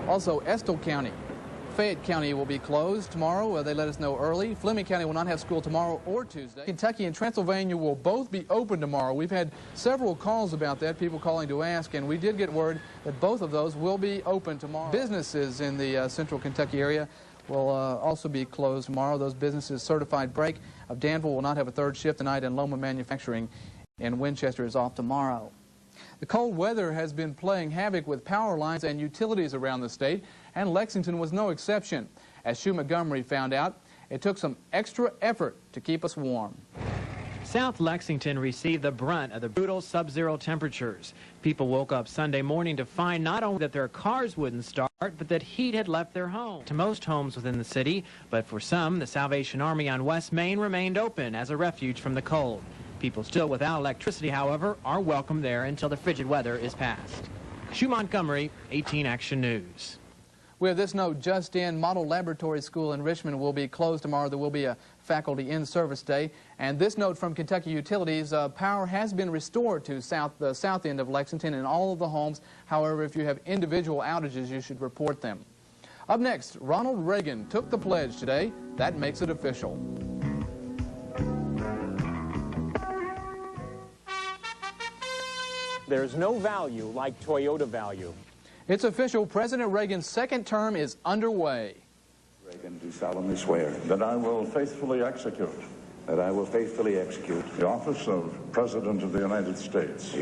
Also, Estill County, Fayette County will be closed tomorrow. They let us know early. Fleming County will not have school tomorrow or Tuesday. Kentucky and Transylvania will both be open tomorrow. We've had several calls about that, people calling to ask, and we did get word that both of those will be open tomorrow. Businesses in the central Kentucky area will also be closed tomorrow. Those businesses, Certified Break of Danville will not have a third shift tonight, and Loma Manufacturing in Winchester is off tomorrow. The cold weather has been playing havoc with power lines and utilities around the state, and Lexington was no exception. As Sue Montgomery found out, it took some extra effort to keep us warm. South Lexington received the brunt of the brutal sub-zero temperatures. People woke up Sunday morning to find not only that their cars wouldn't start, but that heat had left their home. To most homes within the city, but for some, the Salvation Army on West Main remained open as a refuge from the cold. People still without electricity, however, are welcome there until the frigid weather is past. Sue Montgomery, 18 Action News. We have this note just in. Model Laboratory School in Richmond will be closed tomorrow. There will be a faculty in-service day. And this note from Kentucky Utilities, power has been restored to the south end of Lexington in all of the homes. However, if you have individual outages, you should report them. Up next, Ronald Reagan took the pledge today. That makes it official. There's no value like Toyota value. It's official. President Reagan's second term is underway. Reagan do solemnly swear that I will faithfully execute the office of President of the United States,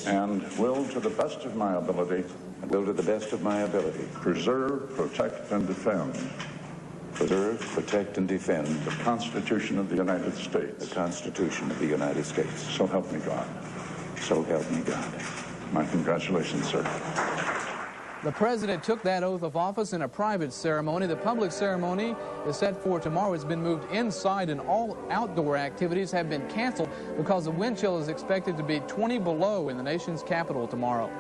and will, to the best of my ability, preserve, protect, and defend the Constitution of the United States. So help me God. My congratulations, sir. The president took that oath of office in a private ceremony. The public ceremony is set for tomorrow. It's been moved inside, and all outdoor activities have been canceled because the wind chill is expected to be 20 below in the nation's capital tomorrow.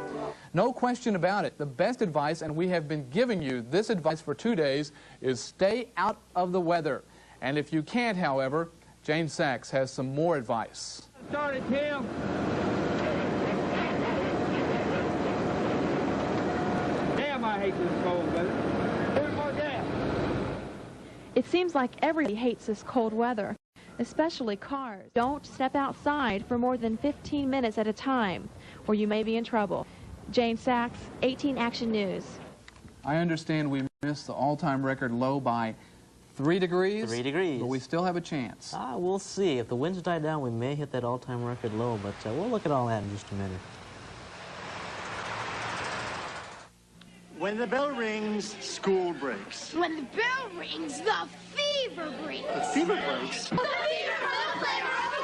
No question about it. The best advice, and we have been giving you this advice for 2 days, is stay out of the weather. And if you can't, however, Jane Sachs has some more advice. Start it, Tim. I hate this cold weather. Put more down. It seems like everybody hates this cold weather, especially cars. Don't step outside for more than 15 minutes at a time, or you may be in trouble. Jane Sachs, 18 Action News. I understand we missed the all-time record low by 3 degrees. 3 degrees. But we still have a chance. We'll see. If the winds die down, we may hit that all-time record low, but we'll look at all that in just a minute. When the bell rings, school breaks. When the bell rings, the fever breaks. The fever breaks? The fever for the flavor of the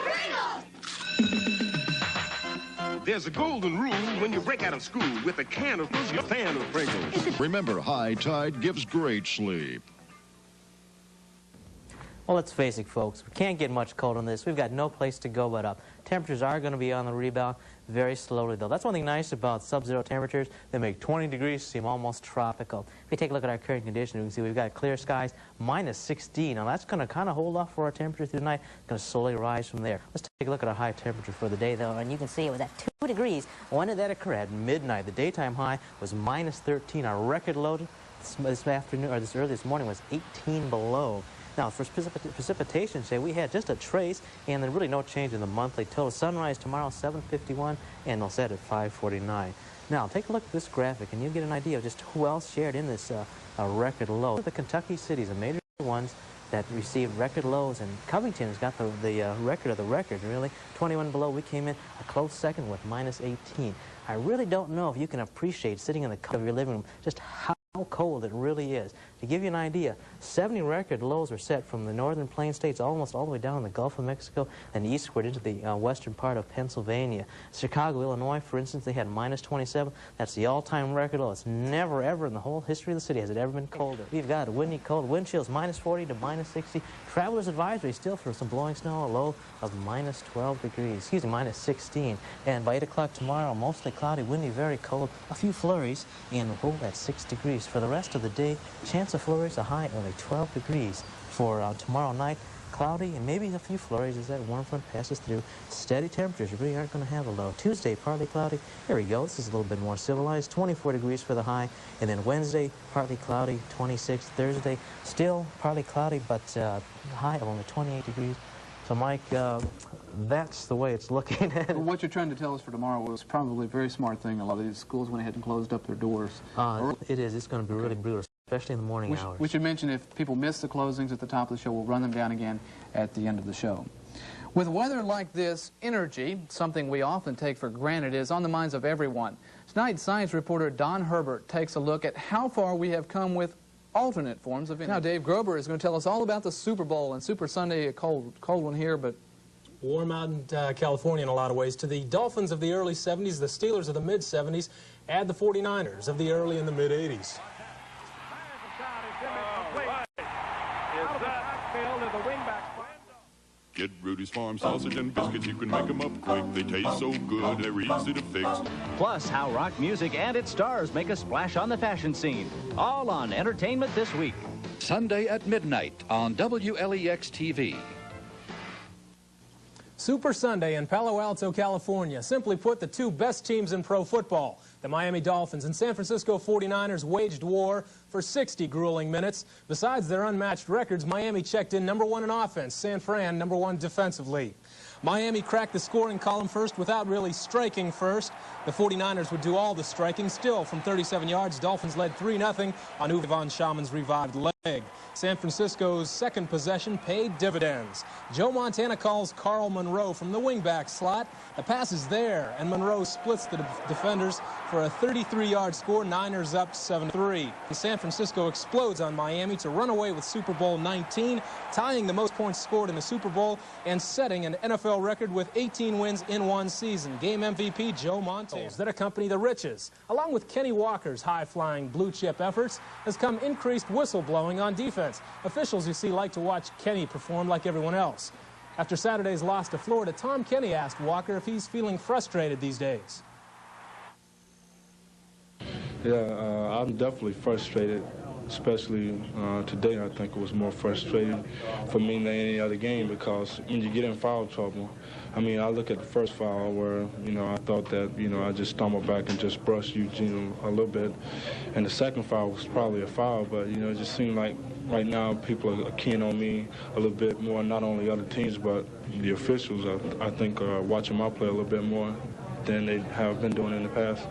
Pringles. There's a golden rule when you break out of school. With a can of Pringles, you're a fan of Pringles. Remember, high tide gives great sleep. Well, let's face it, folks. We can't get much colder than this. We've got no place to go but up. Temperatures are going to be on the rebound very slowly, though. That's one thing nice about sub-zero temperatures. They make 20 degrees seem almost tropical. If we take a look at our current condition, we can see we've got clear skies, minus 16. Now, that's going to kind of hold off for our temperature through the night. It's going to slowly rise from there. Let's take a look at our high temperature for the day, though, and you can see it was at 2 degrees. When did that occur? At midnight. The daytime high was minus 13. Our record low this afternoon, or this morning, was 18 below. Now, for precipitation, say we had just a trace, and then really no change in the monthly total. Sunrise tomorrow, 7:51, and they'll set at 5:49. Now, take a look at this graphic, and you'll get an idea of just who else shared in this record low. The Kentucky cities, the major ones that received record lows, and Covington has got the record of the record, really. 21 below, we came in a close second with minus 18. I really don't know if you can appreciate sitting in the cover of your living room just how cold it really is. To give you an idea, 70 record lows were set from the northern plain states almost all the way down in the Gulf of Mexico and eastward into the western part of Pennsylvania. Chicago, Illinois, for instance, they had minus 27. That's the all-time record low. It's never, ever in the whole history of the city has it ever been colder. We've got windy, cold wind chills, minus 40 to minus 60. Traveler's advisory still for some blowing snow, a low of minus 12 degrees, excuse me, minus 16. And by 8 o'clock tomorrow, mostly cloudy, windy, very cold, a few flurries, and we'll hold at 6 degrees. For the rest of the day, chance of flurries, a high of 12 degrees. For tomorrow night, cloudy and maybe a few flurries as that warm front passes through. Steady temperatures. You really aren't going to have a low. Tuesday, partly cloudy. There we go. This is a little bit more civilized. 24 degrees for the high. And then Wednesday, partly cloudy, 26. Thursday, still partly cloudy, but high of only 28 degrees. So, Mike, that's the way it's looking. Well, what you're trying to tell us for tomorrow was probably a very smart thing. A lot of these schools went ahead and closed up their doors. It is. It's going to be really brutal, especially in the morning hours. We should mention if people miss the closings at the top of the show, we'll run them down again at the end of the show. With weather like this, energy, something we often take for granted, is on the minds of everyone. Tonight, science reporter Don Herbert takes a look at how far we have come with alternate forms of energy. Now, Dave Grober is going to tell us all about the Super Bowl and Super Sunday, a cold one here, but warm out in California in a lot of ways. To the Dolphins of the early 70s, the Steelers of the mid-70s, add the 49ers of the early and the mid-80s. Get Rudy's Farm sausage and biscuits. You can make them up quick. They taste so good, they're easy to fix. Plus, how rock music and its stars make a splash on the fashion scene. All on Entertainment This Week. Sunday at midnight on WLEX-TV. Super Sunday in Palo Alto, California. Simply put, the two best teams in pro football. The Miami Dolphins and San Francisco 49ers waged war for 60 grueling minutes. Besides their unmatched records, Miami checked in #1 in offense, San Fran #1 defensively. Miami cracked the scoring column first without really striking first. The 49ers would do all the striking. Still, from 37 yards, Dolphins led 3-0 on Uwe von Schauman's revived leg. San Francisco's second possession paid dividends. Joe Montana calls Carl Monroe from the wingback slot. The pass is there, and Monroe splits the defenders for a 33-yard score. Niners up 7-3. San Francisco explodes on Miami to run away with Super Bowl 19, tying the most points scored in the Super Bowl and setting an NFL record with 18 wins in one season. Game MVP Joe Montana. That accompany the riches. Along with Kenny Walker's high-flying blue-chip efforts has come increased whistleblowing on defense. Officials, you see, like to watch Kenny perform like everyone else. After Saturday's loss to Florida, Tom Kenny asked Walker if he's feeling frustrated these days. Yeah, I'm definitely frustrated, especially today. I think it was more frustrating for me than any other game because when you get in foul trouble, I mean, I look at the first foul where, I thought that, I just stumbled back and just brushed Eugene a little bit. And the second foul was probably a foul, but, it just seemed like right now people are keen on me a little bit more, not only other teams, but the officials, I think, are watching my play a little bit more than they have been doing in the past.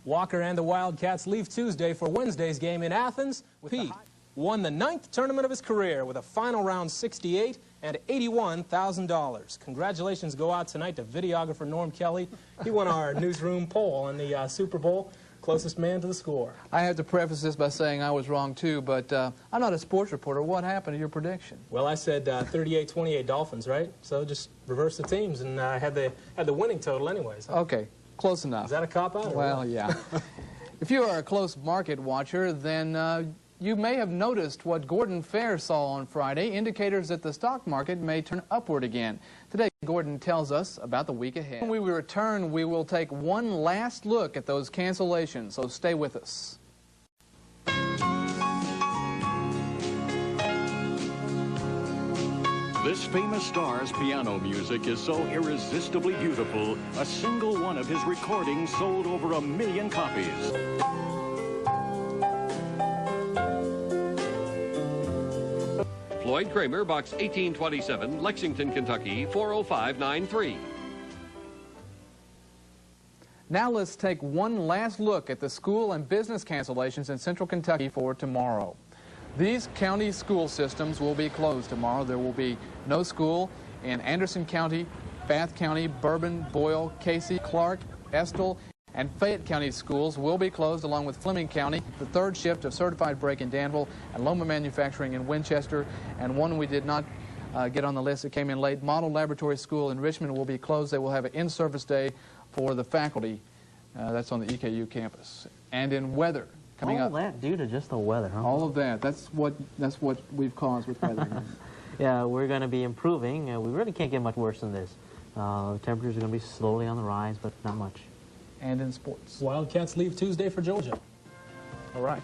Walker and the Wildcats leave Tuesday for Wednesday's game in Athens. Pete won the 9th tournament of his career with a final round 68 and $81,000. Congratulations go out tonight to videographer Norm Kelly. He won our newsroom poll on the Super Bowl, closest man to the score. I have to preface this by saying I was wrong too, but I'm not a sports reporter. What happened to your prediction? Well, I said 38-28 Dolphins, right? So just reverse the teams, and I had the winning total anyways. Okay. Close enough. Is that a cop-out? Well, yeah. If you are a close market watcher, then you may have noticed what Gordon Fair saw on Friday, indicators that the stock market may turn upward again. Today, Gordon tells us about the week ahead. When we return, we will take one last look at those cancellations, so stay with us. This famous star's piano music is so irresistibly beautiful, a single one of his recordings sold over 1 million copies. Floyd Kramer, Box 1827, Lexington, Kentucky, 40593. Now let's take one last look at the school and business cancellations in Central Kentucky for tomorrow. These county school systems will be closed tomorrow. There will be no school in Anderson County, Bath County, Bourbon, Boyle, Casey, Clark, Estill, and Fayette County schools will be closed, along with Fleming County, the third shift of Certified Brake in Danville, and Loma Manufacturing in Winchester, and one we did not get on the list that came in late, Model Laboratory School in Richmond will be closed. They will have an in-service day for the faculty. That's on the EKU campus. And in weather, coming up. All that due to just the weather, huh? All of that. That's what we've caused with weather. Yeah, we're going to be improving. We really can't get much worse than this. The temperatures are going to be slowly on the rise, but not much. And in sports. Wildcats leave Tuesday for Georgia. All right.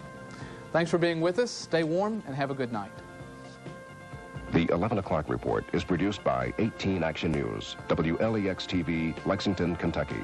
Thanks for being with us. Stay warm and have a good night. The The 11 o'clock report is produced by 18 Action News, WLEX-TV, Lexington, Kentucky.